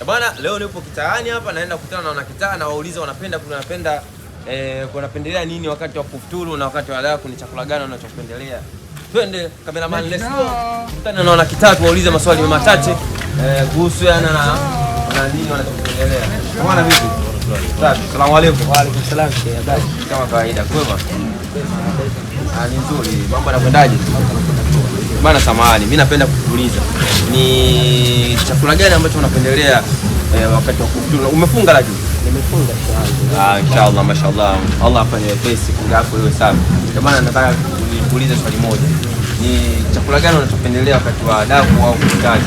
Bwana, leo nipo kitaani hapa, naenda kukutana na wanakitaa na wauliza wanapendelea nini wakati wa kufuturu na wakati wa daku, ni chakula gani wanachopendelea. Twende cameraman, let's go. Kutana na wanakitaa tuwaulize maswali machache kuhusu na nini wanachopendelea. Bwana vipi? Asalamu alaykum. Wa alaykum salaam. Habari? Kama kawaida, kwema? Ni nzuri. Mambo yanakwendaje? Bwana samahani, mimi napenda kukuuliza ni chakula gani ambacho unapendelea wakati wa kufuturu? Umefunga lakini? Nimefunga inshallah. Inshallah, mashallah. Allah afanye wepesi, funga yako iwe safi. Bwana, nataka kuuliza swali moja. Ni chakula gani unachopendelea wakati wa daku au kufutari?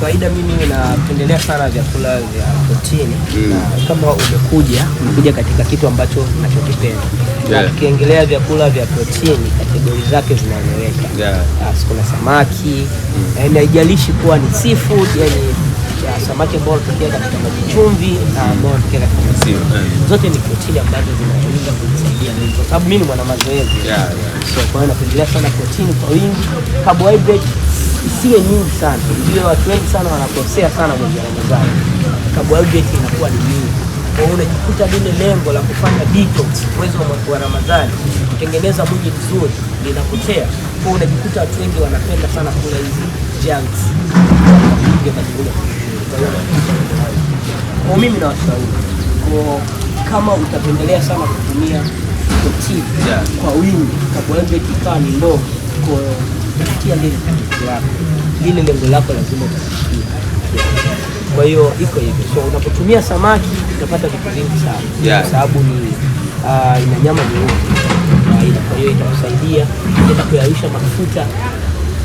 Kawaida mimi napendelea sana vyakula vya protini. Kama umekuja katika kitu ambacho ninachokipenda. Ukiongelea vyakula vya protini, kategori zake zinaeleweka. Kuna samaki, na haijalishi kuwa ni seafood, yani samaki ambao wanatokea katika maji chumvi na ambao wanatokea katika maziwa. Zote ni protini ambazo zinaweza kunisaidia mimi kwa sababu mimi ni mwana mazoezi. So kwa hiyo napendelea sana protini kwa wingi. Carbohydrate isiwe nyingi sana. Ndio watu wengi sana wanakosea sana mwezi wa Ramadhani. Carbohydrate inakuwa ni nyingi. Kwa hiyo unajikuta lile lengo la kufanya detox mwezi wa Ramadhani, kutengeneza mwili mzuri, linapotea. Kwa hiyo unajikuta watu wengi wanapenda sana kula hizi junks. Kwa mimi na washauri kama utapendelea sana kutumia protein kwa wingi, carbohydrate ikawa ni ndogo, kwa kutia lile lengo lako lazima utafikia. Kwa hiyo iko hivyo. So unapotumia samaki utapata vitu vingi sana. Kwa sababu ni ina nyama nyeupe. Kwa hiyo itakusaidia hata kuyayusha mafuta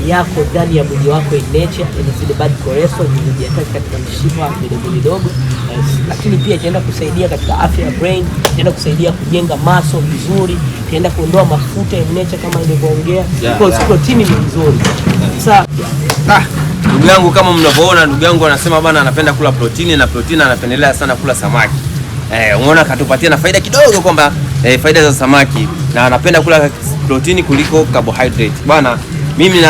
yako ndani ya mwili wako in nature, and zile bad cholesterol zinajiattach katika mishipa midogo, lakini pia itaenda kusaidia katika afya ya brain, itaenda kusaidia kujenga muscle vizuri, itaenda kuondoa mafuta in nature kama nilivyoongea. Kwa hiyo protein ni nzuri. Sasa ndugu yangu, kama mnavyoona, ndugu yangu anasema bana anapenda kula protini, na protini anapendelea sana kula samaki. Umeona katupatia na faida kidogo kwamba faida za samaki, na anapenda kula protini kuliko carbohydrate. Bwana, mimi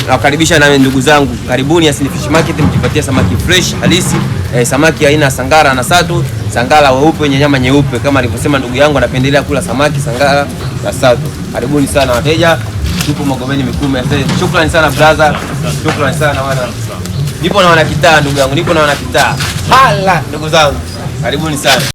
nawakaribisha na ndugu zangu, karibuni Yasini Fish Market, mjipatie samaki fresh halisi, samaki aina ya sangara na sato, sangara weupe wenye nyama nyeupe. Kama alivyosema ndugu yangu, anapendelea kula samaki sangara na sato. Karibuni sana wateja, tupo Magomeni Mikumi. Shukrani sana brother, shukrani sana wana. Nipo na wanakitaa ndugu yangu, nipo na wanakitaa. Hala ndugu zangu, karibuni sana.